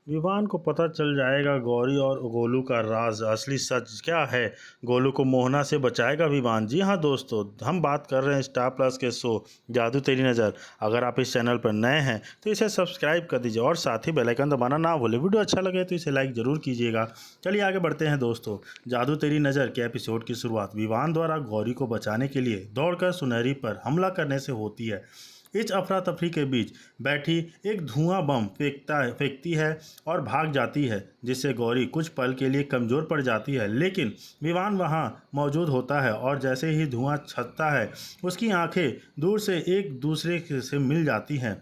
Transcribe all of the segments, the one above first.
विवान को पता चल जाएगा गौरी और गोलू का राज, असली सच क्या है। गोलू को मोहना से बचाएगा विवान। जी हाँ दोस्तों, हम बात कर रहे हैं स्टार प्लस के शो जादू तेरी नज़र। अगर आप इस चैनल पर नए हैं तो इसे सब्सक्राइब कर दीजिए और साथ ही बेल आइकन दबाना ना भूलें। वीडियो अच्छा लगे तो इसे लाइक ज़रूर कीजिएगा। चलिए आगे बढ़ते हैं दोस्तों। जादू तेरी नज़र के एपिसोड की शुरुआत विवान द्वारा गौरी को बचाने के लिए दौड़कर सुनहरी पर हमला करने से होती है। इस अफरा तफरी के बीच बैठी एक धुआं बम फेंकती है और भाग जाती है, जिससे गौरी कुछ पल के लिए कमज़ोर पड़ जाती है। लेकिन विवान वहां मौजूद होता है और जैसे ही धुआं छटता है उसकी आंखें दूर से एक दूसरे से मिल जाती हैं।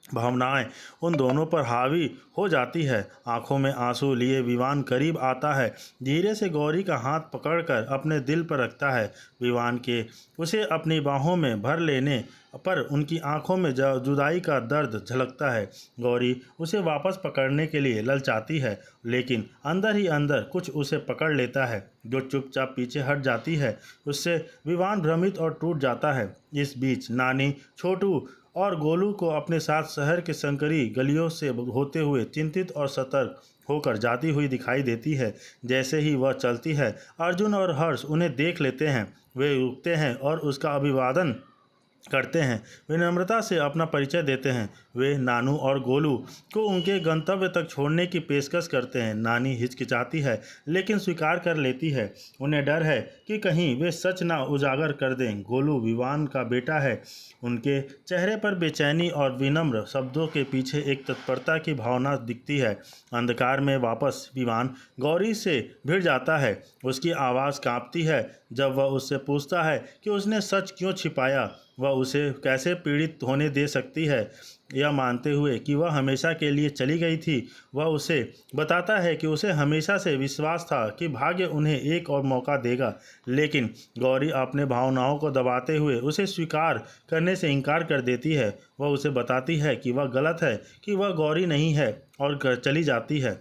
भावनाएं उन दोनों पर हावी हो जाती है। आंखों में आंसू लिए विवान करीब आता है, धीरे से गौरी का हाथ पकड़कर अपने दिल पर रखता है। विवान के उसे अपनी बाहों में भर लेने पर उनकी आंखों में जुदाई का दर्द झलकता है। गौरी उसे वापस पकड़ने के लिए ललचाती है, लेकिन अंदर ही अंदर कुछ उसे पकड़ लेता है, जो चुपचाप पीछे हट जाती है। उससे विवान भ्रमित और टूट जाता है। इस बीच नानी, छोटू और गोलू को अपने साथ शहर के संकरी गलियों से होते हुए चिंतित और सतर्क होकर जाती हुई दिखाई देती है। जैसे ही वह चलती है, अर्जुन और हर्ष उन्हें देख लेते हैं। वे रुकते हैं और उसका अभिवादन करते हैं। विनम्रता से अपना परिचय देते हैं। वे नानू और गोलू को उनके गंतव्य तक छोड़ने की पेशकश करते हैं। नानी हिचकिचाती है लेकिन स्वीकार कर लेती है। उन्हें डर है कि कहीं वे सच ना उजागर कर दें। गोलू विवान का बेटा है। उनके चेहरे पर बेचैनी और विनम्र शब्दों के पीछे एक तत्परता की भावना दिखती है। अंधकार में वापस विवान गौरी से भिड़ जाता है। उसकी आवाज़ कांपती है जब वह उससे पूछता है कि उसने सच क्यों छिपाया। वह उसे कैसे पीड़ित होने दे सकती है, यह मानते हुए कि वह हमेशा के लिए चली गई थी। वह उसे बताता है कि उसे हमेशा से विश्वास था कि भाग्य उन्हें एक और मौका देगा। लेकिन गौरी अपने भावनाओं को दबाते हुए उसे स्वीकार करने से इनकार कर देती है। वह उसे बताती है कि वह गलत है, कि वह गौरी नहीं है, और चली जाती है।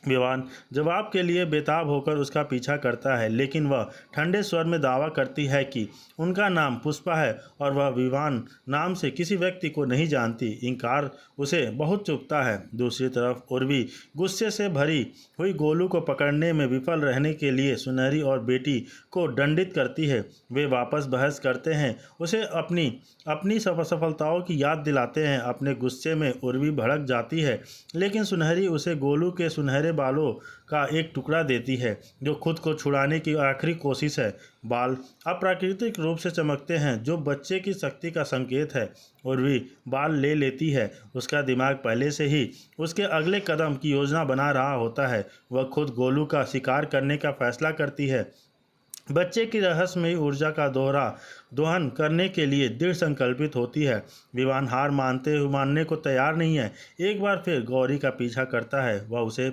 विवान जवाब के लिए बेताब होकर उसका पीछा करता है, लेकिन वह ठंडे स्वर में दावा करती है कि उनका नाम पुष्पा है और वह विवान नाम से किसी व्यक्ति को नहीं जानती। इनकार उसे बहुत चुभता है। दूसरी तरफ उर्वी गुस्से से भरी हुई गोलू को पकड़ने में विफल रहने के लिए सुनहरी और बेटी को दंडित करती है। वे वापस बहस करते हैं, उसे अपनी अपनी सफलताओं की याद दिलाते हैं। अपने गुस्से में उर्वी भड़क जाती है, लेकिन सुनहरी उसे गोलू के सुनहरे बालों का एक टुकड़ा देती है, जो खुद को छुड़ाने की आखिरी कोशिश है। बाल अप्राकृतिक रूप से चमकते हैं, जो बच्चे की शक्ति का संकेत है। उर्वी बाल ले लेती है। उसका दिमाग पहले से ही उसके अगले कदम की योजना बना रहा होता है। वह खुद गोलू का शिकार करने का फैसला करती है। बच्चे की रहस्यमयी ऊर्जा का दोहन करने के लिए दृढ़ संकल्पित होती है। विवान हार मानने को तैयार नहीं है। एक बार फिर गौरी का पीछा करता है। वह उसे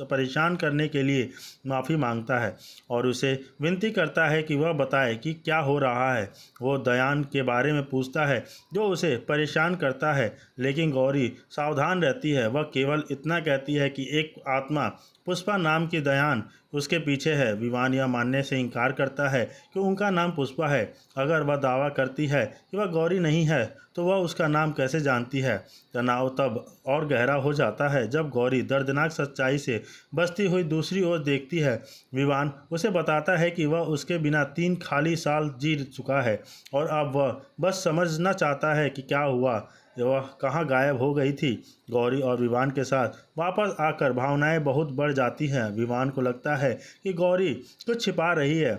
परेशान करने के लिए माफ़ी मांगता है और उसे विनती करता है कि वह बताए कि क्या हो रहा है। वो दयान के बारे में पूछता है, जो उसे परेशान करता है, लेकिन गौरी सावधान रहती है। वह केवल इतना कहती है कि एक आत्मा पुष्पा नाम की दयान उसके पीछे है। विवान यह मानने से इनकार करता है कि उनका नाम पुष्पा है। अगर वह दावा करती है कि वह गौरी नहीं है, तो वह उसका नाम कैसे जानती है। तनाव तब और गहरा हो जाता है जब गौरी दर्दनाक सच्चाई से बसती हुई दूसरी ओर देखती है। विवान उसे बताता है कि वह उसके बिना 3 खाली साल जी चुका है और अब वह बस समझना चाहता है कि क्या हुआ, वह कहाँ गायब हो गई थी। गौरी और विवान के साथ वापस आकर भावनाएं बहुत बढ़ जाती हैं। विवान को लगता है कि गौरी कुछ छिपा रही है।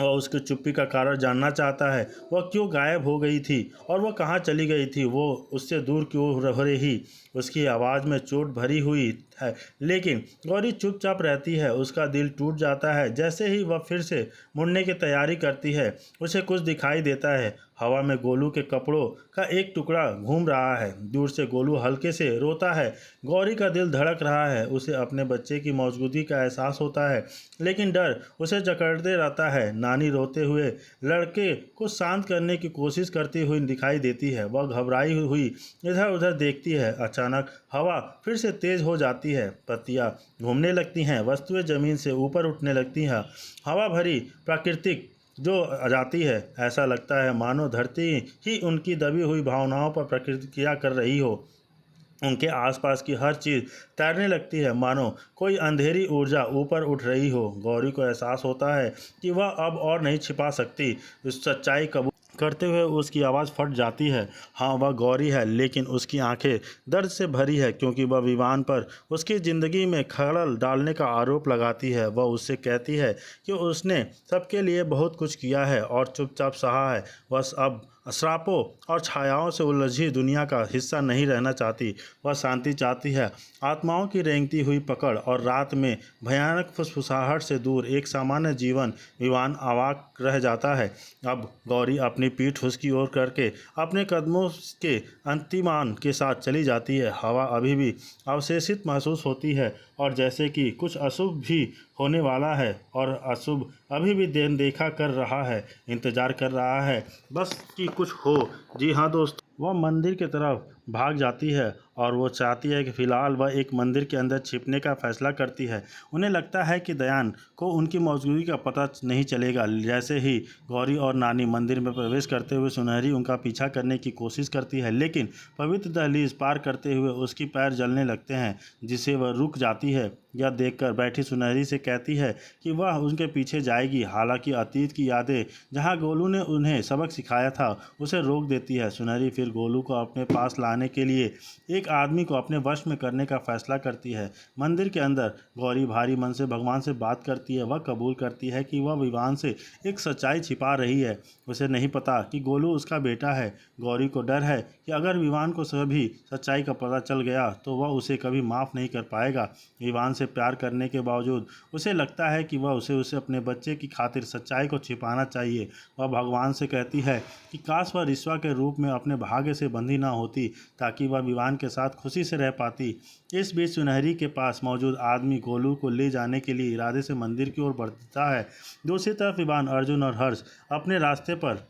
वह उसकी चुप्पी का कारण जानना चाहता है। वह क्यों गायब हो गई थी और वह कहाँ चली गई थी। वो उससे दूर क्यों रह रही। उसकी आवाज़ में चोट भरी हुई है, लेकिन गौरी चुपचाप रहती है। उसका दिल टूट जाता है। जैसे ही वह फिर से मुड़ने की तैयारी करती है, उसे कुछ दिखाई देता है। हवा में गोलू के कपड़ों का एक टुकड़ा घूम रहा है। दूर से गोलू हल्के से रोता है। गौरी का दिल धड़क रहा है। उसे अपने बच्चे की मौजूदगी का एहसास होता है, लेकिन डर उसे जकड़ते रहता है। नानी रोते हुए लड़के को शांत करने की कोशिश करती हुई दिखाई देती है। वह घबराई हुई इधर उधर देखती है। अचानक हवा फिर से तेज हो जाती है। पत्तियां घूमने लगती हैं। वस्तुएं जमीन से ऊपर उठने लगती हैं। हवा भरी प्राकृतिक जो जाती है, ऐसा लगता है मानो धरती ही उनकी दबी हुई भावनाओं पर प्रतिक्रिया कर रही हो। उनके आसपास की हर चीज़ तैरने लगती है, मानो कोई अंधेरी ऊर्जा ऊपर उठ रही हो। गौरी को एहसास होता है कि वह अब और नहीं छिपा सकती। उस सच्चाई कबूल करते हुए उसकी आवाज़ फट जाती है। हाँ, वह गौरी है, लेकिन उसकी आंखें दर्द से भरी है, क्योंकि वह विवान पर उसकी ज़िंदगी में खलल डालने का आरोप लगाती है। वह उससे कहती है कि उसने सबके लिए बहुत कुछ किया है और चुपचाप सहा है। वह अब श्रापों और छायाओं से उलझी दुनिया का हिस्सा नहीं रहना चाहती। वह शांति चाहती है, आत्माओं की रेंगती हुई पकड़ और रात में भयानक फुसफुसाहट से दूर एक सामान्य जीवन। विवान अवाक रह जाता है। अब गौरी अपनी पीठ उसकी ओर करके अपने कदमों के अंतिमान के साथ चली जाती है। हवा अभी भी अवशेषित महसूस होती है और जैसे कि कुछ अशुभ भी होने वाला है, और अशुभ अभी भी देन देखा कर रहा है, इंतजार कर रहा है बस कि कुछ हो। जी हाँ दोस्त, वह मंदिर की तरफ भाग जाती है और वो चाहती है कि फ़िलहाल वह एक मंदिर के अंदर छिपने का फैसला करती है। उन्हें लगता है कि दयान को उनकी मौजूदगी का पता नहीं चलेगा। जैसे ही गौरी और नानी मंदिर में प्रवेश करते हुए सुनहरी उनका पीछा करने की कोशिश करती है, लेकिन पवित्र दहलीज पार करते हुए उसकी पैर जलने लगते हैं, जिसे वह रुक जाती है। यह देखकर बैठी सुनहरी से कहती है कि वह उनके पीछे जाएगी। हालांकि अतीत की यादें, जहां गोलू ने उन्हें सबक सिखाया था, उसे रोक देती है। सुनहरी फिर गोलू को अपने पास लाने के लिए एक आदमी को अपने वश में करने का फैसला करती है। मंदिर के अंदर गौरी भारी मन से भगवान से बात करती है। वह कबूल करती है कि वह विवान से एक सच्चाई छिपा रही है। उसे नहीं पता कि गोलू उसका बेटा है। गौरी को डर है कि अगर विवान को सभी सच्चाई का पता चल गया तो वह उसे कभी माफ़ नहीं कर पाएगा। विवान से प्यार करने के बावजूद उसे लगता है कि वह उसे अपने बच्चे की खातिर सच्चाई को छिपाना चाहिए। वह भगवान से कहती है कि काश वह रिश्वा के रूप में अपने भाग्य से बंधी ना होती, ताकि वह विवान के साथ खुशी से रह पाती। इस बीच सुनहरी के पास मौजूद आदमी गोलू को ले जाने के लिए इरादे से मंदिर की ओर बढ़ता है। दूसरी तरफ विवान, अर्जुन और हर्ष अपने रास्ते पर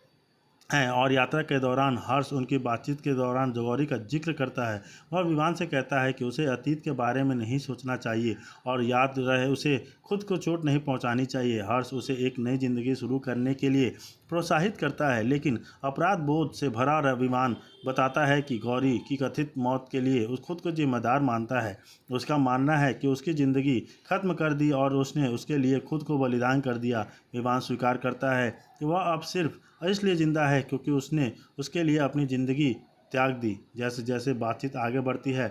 हैं और यात्रा के दौरान हर्ष उनकी बातचीत के दौरान गौरी का जिक्र करता है। वह विवान से कहता है कि उसे अतीत के बारे में नहीं सोचना चाहिए और याद रहे उसे खुद को चोट नहीं पहुंचानी चाहिए। हर्ष उसे एक नई जिंदगी शुरू करने के लिए प्रोत्साहित करता है, लेकिन अपराध बोध से भरा विवान बताता है कि गौरी की कथित मौत के लिए उस खुद को जिम्मेदार मानता है। उसका मानना है कि उसकी ज़िंदगी खत्म कर दी और उसने उसके लिए खुद को बलिदान कर दिया। विवान स्वीकार करता है कि वह अब सिर्फ इसलिए जिंदा है क्योंकि उसने उसके लिए अपनी ज़िंदगी त्याग दी। जैसे जैसे बातचीत आगे बढ़ती है,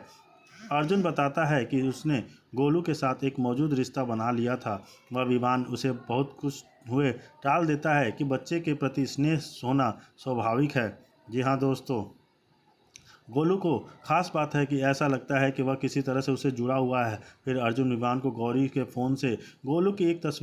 अर्जुन बताता है कि उसने गोलू के साथ एक मौजूद रिश्ता बना लिया था। वह विवान उसे बहुत कुछ हुए टाल देता है कि बच्चे के प्रति स्नेह होना स्वाभाविक है। जी हाँ दोस्तों, गोलू को खास बात है कि ऐसा लगता है कि वह किसी तरह से उससे जुड़ा हुआ है। फिर अर्जुन विवान को गौरी के फ़ोन से गोलू की एक तस्वीर